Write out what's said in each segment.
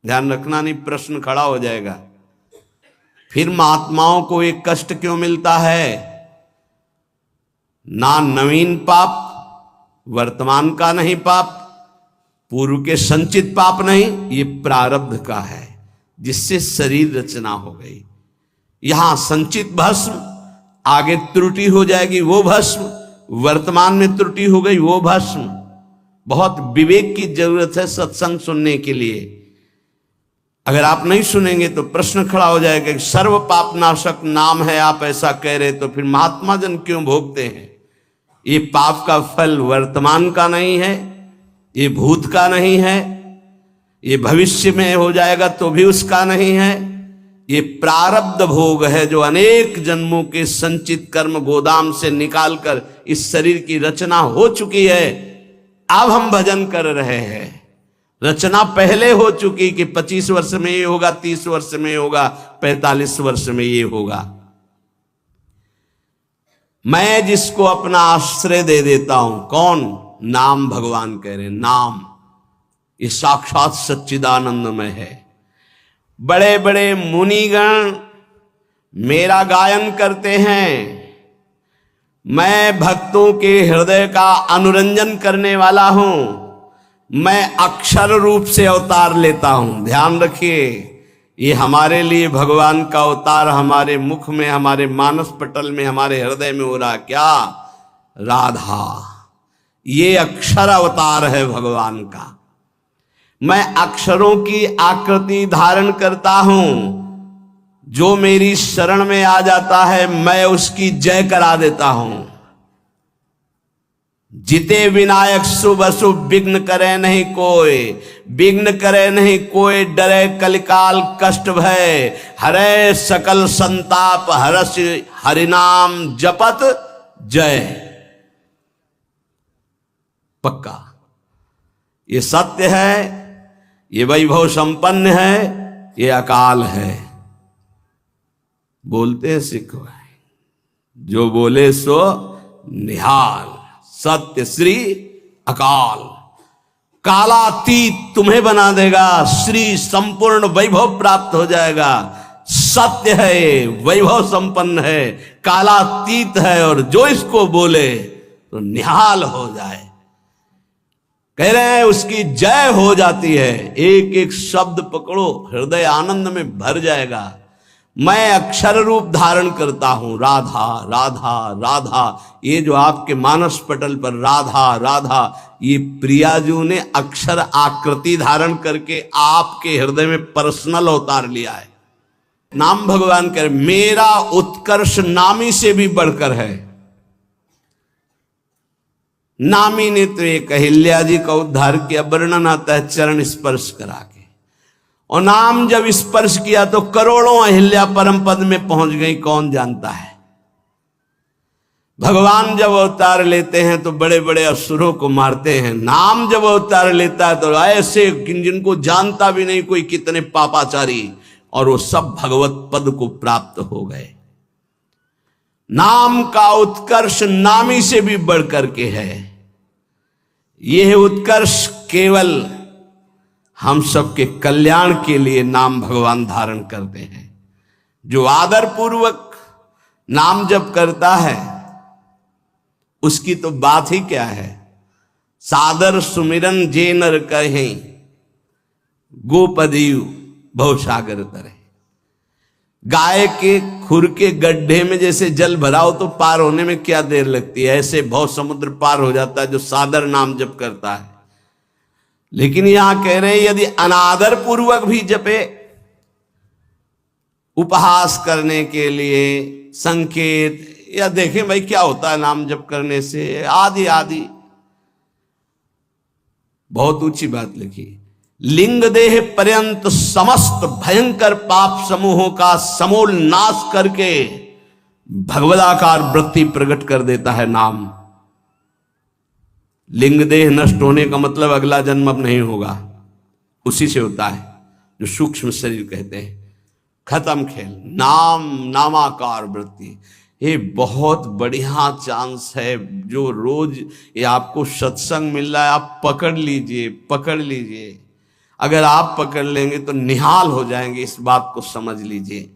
ध्यान रखना, नहीं प्रश्न खड़ा हो जाएगा। फिर महात्माओं को एक कष्ट क्यों मिलता है? ना नवीन पाप, वर्तमान का नहीं पाप, पूर्व के संचित पाप नहीं, ये प्रारब्ध का है, जिससे शरीर रचना हो गई। यहां संचित भस्म, आगे त्रुटि हो जाएगी वो भस्म, वर्तमान में त्रुटि हो गई वो भस्म। बहुत विवेक की जरूरत है सत्संग सुनने के लिए। अगर आप नहीं सुनेंगे तो प्रश्न खड़ा हो जाएगा कि सर्व पाप नाशक नाम है, आप ऐसा कह रहे, तो फिर महात्मा जन क्यों भोगते हैं? ये पाप का फल वर्तमान का नहीं है, ये भूत का नहीं है, ये भविष्य में हो जाएगा तो भी उसका नहीं है। ये प्रारब्ध भोग है जो अनेक जन्मों के संचित कर्म गोदाम से निकालकर इस शरीर की रचना हो चुकी है। अब हम भजन कर रहे हैं, रचना पहले हो चुकी कि 25 वर्ष में ये होगा, 30 वर्ष में ये होगा, 45 वर्ष में ये होगा। मैं जिसको अपना आश्रय दे देता हूं, कौन? नाम। भगवान कह रहे नाम, ये साक्षात सच्चिदानंदमय है। बड़े बड़े मुनिगण मेरा गायन करते हैं, मैं भक्तों के हृदय का अनुरंजन करने वाला हूं, मैं अक्षर रूप से अवतार लेता हूं। ध्यान रखिए, ये हमारे लिए भगवान का अवतार हमारे मुख में, हमारे मानस पटल में, हमारे हृदय में हो रहा। क्या? राधा। ये अक्षर अवतार है भगवान का। मैं अक्षरों की आकृति धारण करता हूं, जो मेरी शरण में आ जाता है मैं उसकी जय करा देता हूं। जिते विनायक शुभ अशुभ विघ्न करे नहीं कोई, विघ्न करे नहीं कोई, डरे कलिकाल कष्ट भय, हरे सकल संताप हरस हरिनाम जपत जय। पक्का ये सत्य है, ये वैभव संपन्न है, ये अकाल है। बोलते सिख भाई, जो बोले सो निहाल, सत्य श्री अकाल। कालातीत तुम्हें बना देगा, श्री संपूर्ण वैभव प्राप्त हो जाएगा। सत्य है, वैभव संपन्न है, कालातीत है, और जो इसको बोले तो निहाल हो जाए। कह रहे हैं उसकी जय हो जाती है। एक एक शब्द पकड़ो, हृदय आनंद में भर जाएगा। मैं अक्षर रूप धारण करता हूं, राधा राधा राधा। ये जो आपके मानस पटल पर राधा राधा, ये प्रियाजू ने अक्षर आकृति धारण करके आपके हृदय में पर्सनल अवतार लिया है। नाम भगवान कह रहे मेरा उत्कर्ष नामी से भी बढ़कर है। नामी ने तो एक अहिल्या जी का उद्धार किया, वर्णन आता है चरण स्पर्श करा के, और नाम जब स्पर्श किया तो करोड़ों अहिल्या परम पद में पहुंच गई, कौन जानता है। भगवान जब अवतार लेते हैं तो बड़े बड़े असुरों को मारते हैं, नाम जब अवतार लेता है तो ऐसे जिनको जानता भी नहीं कोई, कितने पापाचारी, और वो सब भगवत पद को प्राप्त हो गए। नाम का उत्कर्ष नामी से भी बढ़कर के है। यह उत्कर्ष केवल हम सबके कल्याण के लिए नाम भगवान धारण करते हैं। जो आदर पूर्वक नाम जप करता है उसकी तो बात ही क्या है। सादर सुमिरन जे नर कहें, गोपदीव भवसागर तरे। गाय के खुर के गड्ढे में जैसे जल भराओ तो पार होने में क्या देर लगती है, ऐसे भव समुद्र पार हो जाता है जो सादर नाम जप करता है। लेकिन यहां कह रहे हैं यदि अनादर पूर्वक भी जपे, उपहास करने के लिए, संकेत, या देखें भाई क्या होता है नाम जप करने से, आदि आदि, बहुत ऊंची बात लिखी। लिंग देह पर्यंत समस्त भयंकर पाप समूहों का समूल नाश करके भगवदाकार वृत्ति प्रकट कर देता है नाम। लिंग देह नष्ट होने का मतलब अगला जन्म अब नहीं होगा, उसी से होता है जो सूक्ष्म शरीर कहते हैं। खत्म खेल। नाम नामाकार वृत्ति, ये बहुत बढ़िया चांस है। जो रोज ये आपको सत्संग मिल रहा है आप पकड़ लीजिए, पकड़ लीजिए। अगर आप पकड़ लेंगे तो निहाल हो जाएंगे, इस बात को समझ लीजिए।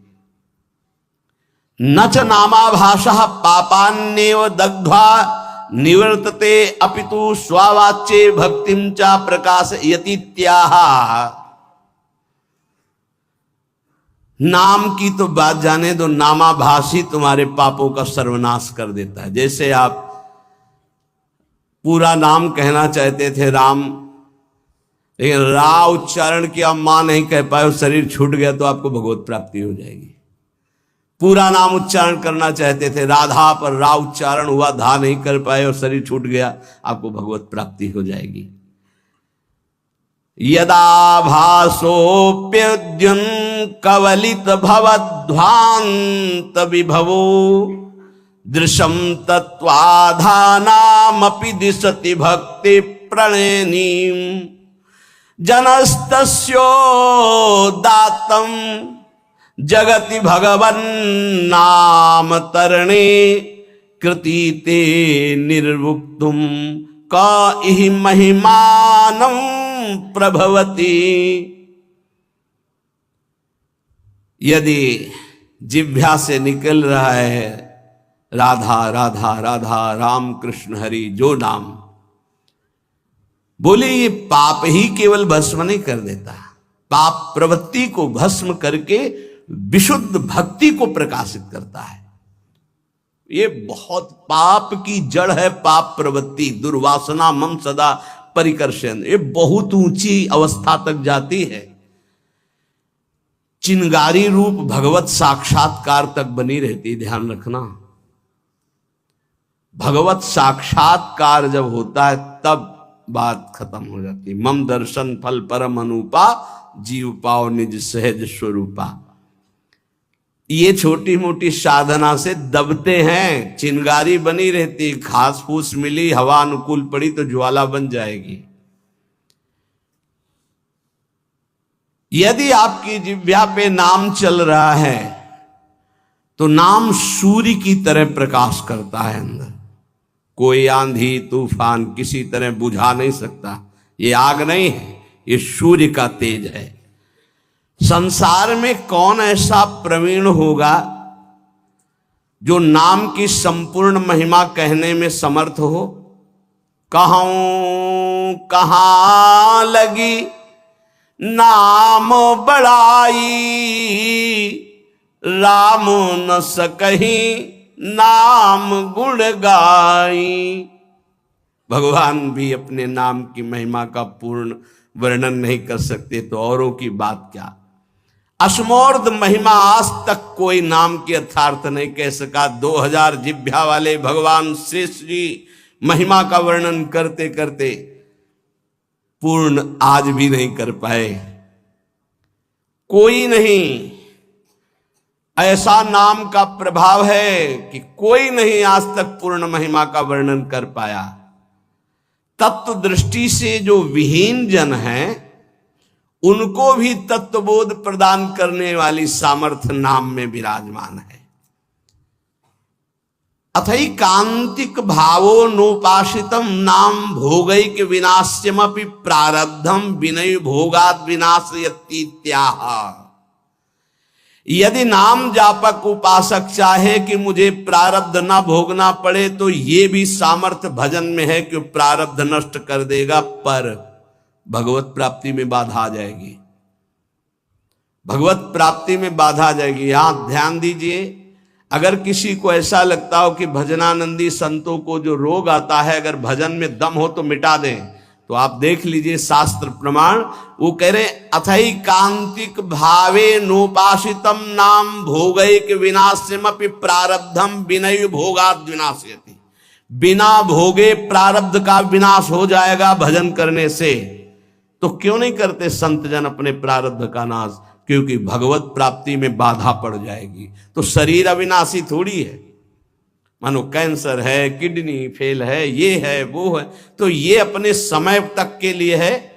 न च नामाभाषः पापान्नेव दग्ध्वा निवर्तते अपितु स्वावाच्ये भक्तिं च प्रकाशयतीत्याह। नाम की तो बात जाने दो, नामाभाषी तुम्हारे पापों का सर्वनाश कर देता है। जैसे आप पूरा नाम कहना चाहते थे राम, लेकिन रा उच्चारण किया, मां नहीं कह पाए, शरीर छूट गया तो आपको भगवत प्राप्ति हो जाएगी। पूरा नाम उच्चारण करना चाहते थे राधा, पर रा उच्चारण हुआ, धा नहीं कर पाए और शरीर छूट गया, आपको भगवत प्राप्ति हो जाएगी। यदा भासोप्यद्युन कवलित भवध्वांत विभवो दृशम तत्वाधानामपि दिशति भक्ति प्रणयनीम जनस्तस्योदात्तं जगति भगवन् नाम तरणे कृतीते निर्वुक्तुम का इहि महिमानं प्रभवति। यदि जिह्वा से निकल रहा है राधा राधा राधा राम कृष्ण हरि जो नाम, बोले ये पाप ही केवल भस्म नहीं कर देता, पाप प्रवृत्ति को भस्म करके विशुद्ध भक्ति को प्रकाशित करता है। ये बहुत पाप की जड़ है पाप प्रवृत्ति, दुर्वासना मम सदा परिकर्षण, ये बहुत ऊंची अवस्था तक जाती है, चिंगारी रूप भगवत साक्षात्कार तक बनी रहती। ध्यान रखना, भगवत साक्षात्कार जब होता है तब बात खत्म हो जाती। मम दर्शन फल परम अनुपा जीव पाओ निज सहज स्वरूपा। ये छोटी मोटी साधना से दबते हैं, चिंगारी बनी रहती, घास फूस मिली, हवा अनुकूल पड़ी तो ज्वाला बन जाएगी। यदि आपकी जिह्वा पे नाम चल रहा है तो नाम सूर्य की तरह प्रकाश करता है अंदर। कोई आंधी तूफान किसी तरह बुझा नहीं सकता। ये आग नहीं है, ये सूर्य का तेज है। संसार में कौन ऐसा प्रवीण होगा जो नाम की संपूर्ण महिमा कहने में समर्थ हो? कहूं कहां लगी नाम बड़ाई, राम न सकही नाम गुण गाई। भगवान भी अपने नाम की महिमा का पूर्ण वर्णन नहीं कर सकते तो औरों की बात क्या। असमोर्ध महिमा आज तक कोई नाम की यथार्थ नहीं कह सका। 2000 जिह्वा वाले भगवान शेष जी महिमा का वर्णन करते करते पूर्ण आज भी नहीं कर पाए। कोई नहीं, ऐसा नाम का प्रभाव है कि कोई नहीं आज तक पूर्ण महिमा का वर्णन कर पाया। तत्व दृष्टि से जो विहीन जन हैं उनको भी तत्वबोध प्रदान करने वाली सामर्थ्य नाम में विराजमान है। अथैकांतिक भावो नोपासितम नाम भोगैक विनाश्यमपि प्रारब्धम विनय भोगाद विनाशयतीत्याह। यदि नाम जापक उपासक चाहे कि मुझे प्रारब्ध ना भोगना पड़े तो ये भी सामर्थ्य भजन में है कि प्रारब्ध नष्ट कर देगा, पर भगवत प्राप्ति में बाधा आ जाएगी। भगवत प्राप्ति में बाधा आ जाएगी। यहां ध्यान दीजिए, अगर किसी को ऐसा लगता हो कि भजनानंदी संतों को जो रोग आता है अगर भजन में दम हो तो मिटा दें, तो आप देख लीजिए शास्त्र प्रमाण। वो कह रहे अथैकांतिक भावे नोपासितम नाम भोगैक विनाश्यमपि प्रारब्धम विनय भोगाद विनाशयति। बिना भोगे प्रारब्ध का विनाश हो जाएगा भजन करने से। तो क्यों नहीं करते संत जन अपने प्रारब्ध का नाश? क्योंकि भगवत प्राप्ति में बाधा पड़ जाएगी। तो शरीर अविनाशी थोड़ी है। मानो कैंसर है, किडनी फेल है, ये है वो है, तो ये अपने समय तक के लिए है।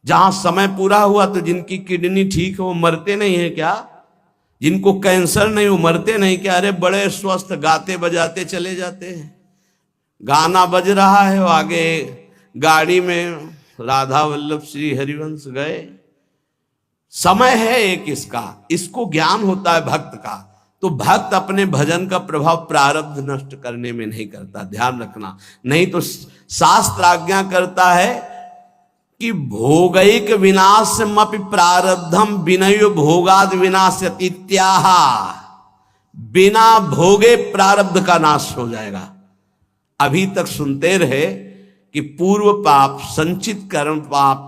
जहां समय पूरा हुआ तो जिनकी किडनी ठीक है वो मरते नहीं है क्या? जिनको कैंसर नहीं वो मरते नहीं क्या? अरे बड़े स्वस्थ गाते बजाते चले जाते हैं। गाना बज रहा है, वो आगे गाड़ी में राधा वल्लभ श्री हरिवंश गए, समय है एक इसका, इसको ज्ञान होता है भक्त का। तो भक्त अपने भजन का प्रभाव प्रारब्ध नष्ट करने में नहीं करता, ध्यान रखना। नहीं तो शास्त्र आज्ञा करता है कि भोगैक विनाशमपि प्रारब्धम विनय भोगाद विनाशतीत्याह, बिना भोगे प्रारब्ध का नाश हो जाएगा। अभी तक सुनते रहे कि पूर्व पाप, संचित कर्म पाप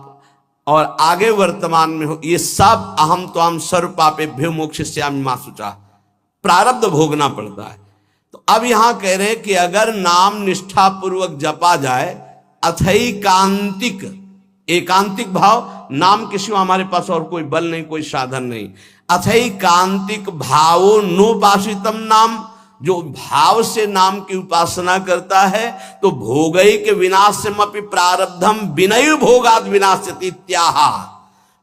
और आगे वर्तमान में हो, ये सब अहम त्वाम सर्व पापेभ्यो मोक्षयिष्यामि मा शुचा, प्रारब्ध भोगना पड़ता है। तो अब यहां कह रहे हैं कि अगर नाम निष्ठा पूर्वक जपा जाए, अथैकांतिक, एकांतिक भाव, नाम के सिवा हमारे पास और कोई बल नहीं, कोई साधन नहीं। अथैकांतिक भावो नोपासितम नाम, जो भाव से नाम की उपासना करता है तो भोगैक विनाशमपि प्रारब्धम विनय भोगाद विनाशति त्याह,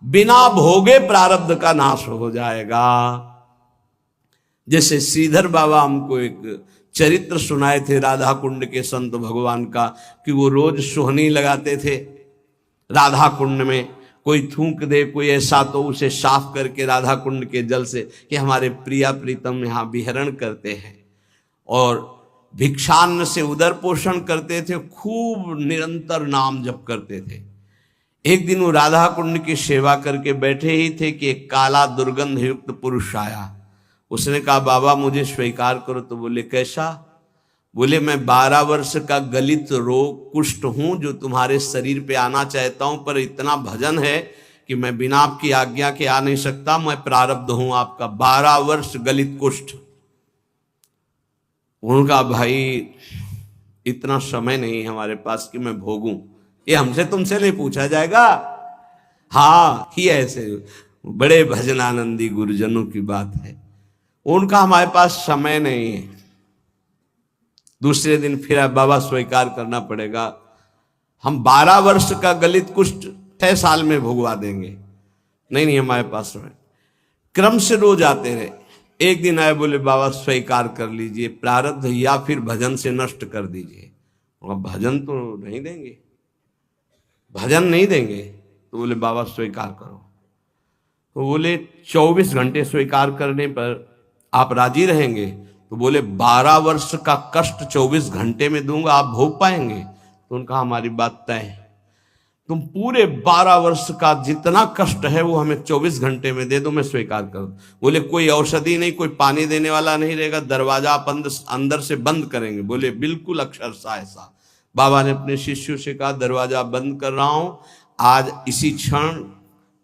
बिना भोगे प्रारब्ध का नाश हो जाएगा। जैसे श्रीधर बाबा हमको एक चरित्र सुनाए थे राधा कुंड के संत भगवान का, कि वो रोज सोहनी लगाते थे राधा कुंड में। कोई थूक दे कोई ऐसा तो उसे साफ करके राधा कुंड के जल से, कि हमारे प्रिया प्रीतम यहाँ विहरण करते हैं। और भिक्षान्न से उदर पोषण करते थे, खूब निरंतर नाम जप करते थे। एक दिन वो राधा कुंड की सेवा करके बैठे ही थे कि एक काला दुर्गंध युक्त पुरुष आया। उसने कहा बाबा मुझे स्वीकार करो। तो बोले कैसा? बोले मैं 12 वर्ष का गलित रोग कुष्ठ हूं, जो तुम्हारे शरीर पे आना चाहता हूं, पर इतना भजन है कि मैं बिना आपकी आज्ञा के आ नहीं सकता। मैं प्रारब्ध हूं आपका, 12 वर्ष गलित कुष्ठ। उनका भाई इतना समय नहीं है हमारे पास कि मैं भोगूं, ये हमसे तुमसे नहीं पूछा जाएगा। हाँ, ही ऐसे बड़े भजनानंदी गुरुजनों की बात है, उनका हमारे पास समय नहीं है। दूसरे दिन फिर बाबा स्वीकार करना पड़ेगा, हम 12 वर्ष का गलित कुष्ठ 6 साल में भुगवा देंगे। नहीं हमारे पास समय। क्रम से रोज आते रहे। एक दिन आए, बोले बाबा स्वीकार कर लीजिए प्रारब्ध, या फिर भजन से नष्ट कर दीजिए। भजन तो नहीं देंगे, भजन नहीं देंगे। तो बोले बाबा स्वीकार करो। तो बोले 24 घंटे स्वीकार करने पर आप राजी रहेंगे? तो बोले 12 वर्ष का कष्ट 24 घंटे में दूंगा, आप भोग पाएंगे? तो उनका हमारी बात तय है, तुम पूरे 12 वर्ष का जितना कष्ट है वो हमें 24 घंटे में दे दो, मैं स्वीकार करूं। बोले कोई औषधि नहीं, कोई पानी देने वाला नहीं रहेगा, दरवाजा अंदर से बंद करेंगे। बोले बिल्कुल अक्षरशः ऐसा। बाबा ने अपने शिष्यों से कहा दरवाजा बंद कर रहा हूं, आज इसी क्षण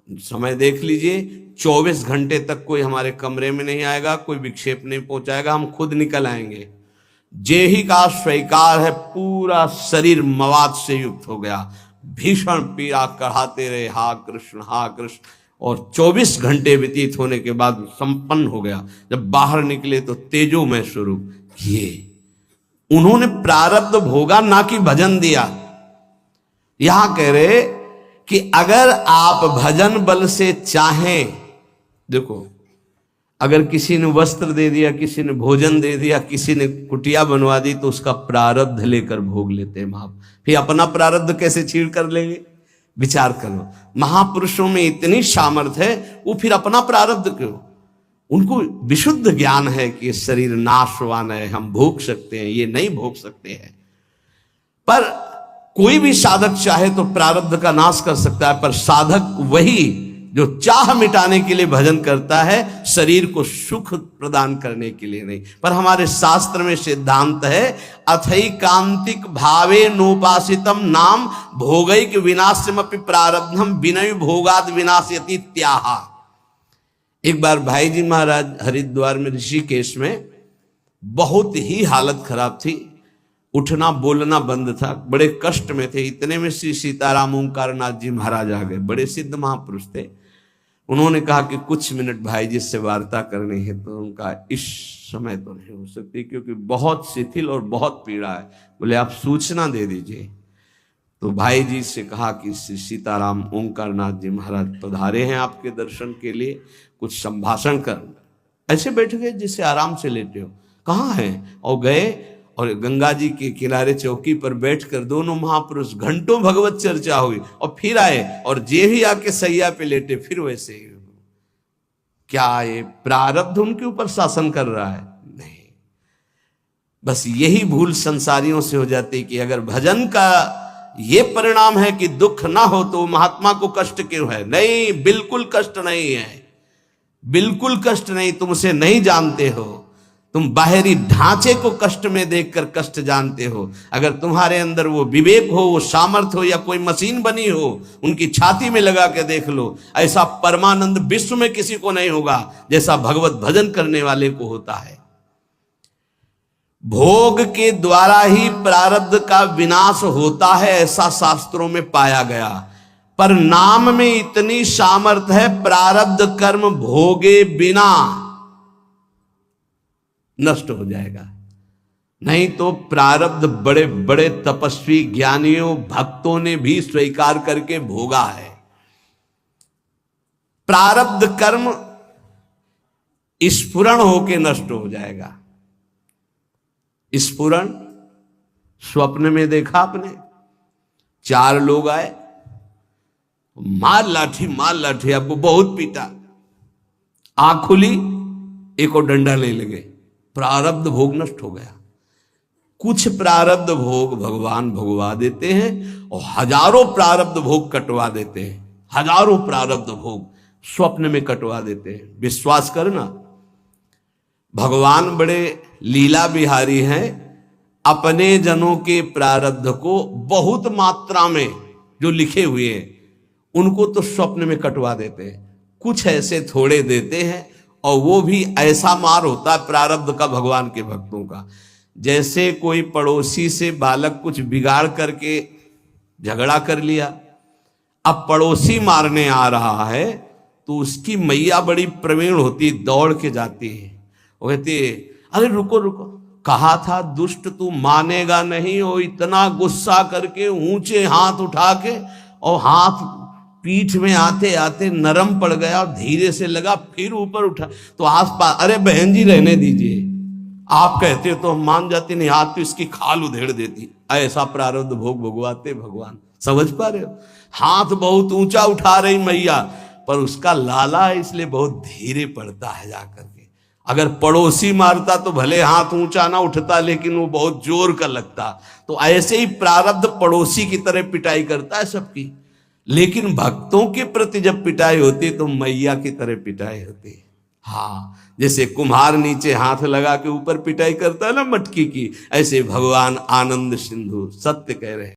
समय देख लीजिए, 24 घंटे तक कोई हमारे कमरे में नहीं आएगा, कोई विक्षेप नहीं पहुंचाएगा, हम खुद निकल आएंगे। जे ही का स्वीकार है, पूरा शरीर मवाद से युक्त हो गया, भीषण पीड़ा कराते रहे, हा कृष्ण। और 24 घंटे व्यतीत होने के बाद संपन्न हो गया। जब बाहर निकले तो तेजोमय स्वरूप ये उन्होंने प्रारब्ध भोगा, ना कि भजन दिया। यहां कह रहे कि अगर आप भजन बल से चाहें, देखो अगर किसी ने वस्त्र दे दिया, किसी ने भोजन दे दिया, किसी ने कुटिया बनवा दी, तो उसका प्रारब्ध लेकर भोग लेते हैं महापुरुष। फिर अपना प्रारब्ध कैसे छीड़ कर लेंगे? विचार करो, महापुरुषों में इतनी सामर्थ्य है, वो फिर अपना प्रारब्ध क्यों? उनको विशुद्ध ज्ञान है कि ये शरीर नाशवान है, हम भोग सकते हैं, ये नहीं भोग सकते हैं। पर कोई भी साधक चाहे तो प्रारब्ध का नाश कर सकता है, पर साधक वही जो चाह मिटाने के लिए भजन करता है, शरीर को सुख प्रदान करने के लिए नहीं। पर हमारे शास्त्र में सिद्धांत है, अथैकांतिक भावे नोपासितम नाम भोगैक विनाशमपि प्रारब्धम विनय भोगाद विनाशयति त्याह। एक बार भाई जी महाराज हरिद्वार में ऋषिकेश में बहुत ही हालत खराब थी, उठना बोलना बंद था, बड़े कष्ट में थे। इतने में श्री सीताराम ओंकारनाथ जी महाराज आ गए, बड़े सिद्ध महापुरुष थे। उन्होंने कहा कि कुछ मिनट भाई जी से वार्ता करनी है। तो उनका इस समय तो नहीं हो सकती, क्योंकि बहुत शिथिल और बहुत पीड़ा है। बोले आप सूचना दे दीजिए। तो भाई जी से कहा कि श्री सीताराम ओंकारनाथ जी महाराज पधारे हैं आपके दर्शन के लिए, कुछ संभाषण कर। ऐसे बैठ गए जिससे आराम से लेटे हो। कहाँ हैं? और गए और गंगा जी के किनारे चौकी पर बैठकर दोनों महापुरुष घंटों भगवत चर्चा हुई। और फिर आए और जे ही आके सैया पे लेटे, फिर वैसे ही क्या ये प्रारब्ध उनके ऊपर शासन कर रहा है? नहीं। बस यही भूल संसारियों से हो जाती है कि अगर भजन का ये परिणाम है कि दुख ना हो तो महात्मा को कष्ट क्यों है? नहीं, बिल्कुल कष्ट नहीं है, बिल्कुल कष्ट नहीं। तुम उसे नहीं जानते हो, तुम बाहरी ढांचे को कष्ट में देखकर कष्ट जानते हो। अगर तुम्हारे अंदर वो विवेक हो, वो सामर्थ्य हो, या कोई मशीन बनी हो, उनकी छाती में लगा के देख लो, ऐसा परमानंद विश्व में किसी को नहीं होगा जैसा भगवत भजन करने वाले को होता है। भोग के द्वारा ही प्रारब्ध का विनाश होता है, ऐसा शास्त्रों में पाया गया। पर नाम में इतनी सामर्थ्य है, प्रारब्ध कर्म भोगे बिना नष्ट हो जाएगा। नहीं तो प्रारब्ध बड़े बड़े तपस्वी ज्ञानियों भक्तों ने भी स्वीकार करके भोगा है। प्रारब्ध कर्म स्फुरण होके नष्ट हो जाएगा। स्फुरण स्वप्न में देखा आपने, 4 लोग आए, मार लाठी, आपको बहुत पीटा, आंख खुली, एक और डंडा ले लगे, प्रारब्ध भोग नष्ट हो गया। कुछ प्रारब्ध भोग भगवान भोगवा देते हैं और हजारों प्रारब्ध भोग कटवा देते हैं। हजारों प्रारब्ध भोग स्वप्न में कटवा देते हैं। विश्वास करना, भगवान बड़े लीला बिहारी हैं। अपने जनों के प्रारब्ध को बहुत मात्रा में जो लिखे हुए हैं उनको तो स्वप्न में कटवा देते हैं। कुछ ऐसे थोड़े देते हैं, और वो भी ऐसा मार होता है प्रारब्ध का भगवान के भक्तों का। जैसे कोई पड़ोसी से बालक कुछ बिगाड़ करके झगड़ा कर लिया, अब पड़ोसी मारने आ रहा है तो उसकी मैया बड़ी प्रवीण होती, दौड़ के जाती है, वो कहती है अरे रुको रुको, कहा था दुष्ट तू मानेगा नहीं। वो इतना गुस्सा करके ऊंचे हाथ उठा के, और हाथ पीठ में आते आते नरम पड़ गया, धीरे से लगा, फिर ऊपर उठा तो आसपास, अरे बहन जी रहने दीजिए, आप कहते हो तो हम मान जाते, नहीं हाथ तो इसकी खाल उधेड़ देती। ऐसा प्रारब्ध भोग भोगवाते भगवान। समझ पा रहे हो? हाथ बहुत ऊंचा उठा रही मैया, पर उसका लाला है इसलिए बहुत धीरे पड़ता है जाकर के। अगर पड़ोसी मारता तो भले हाथ ऊंचा ना उठता, लेकिन वो बहुत जोर का लगता। तो ऐसे ही प्रारब्ध पड़ोसी की तरह पिटाई करता है सबकी, लेकिन भक्तों के प्रति जब पिटाई होती तो मैया की तरह पिटाई होती। हाँ, जैसे कुम्हार नीचे हाथ लगा के ऊपर पिटाई करता है ना मटकी की, ऐसे भगवान आनंद सिंधु सत्य कह रहे हैं।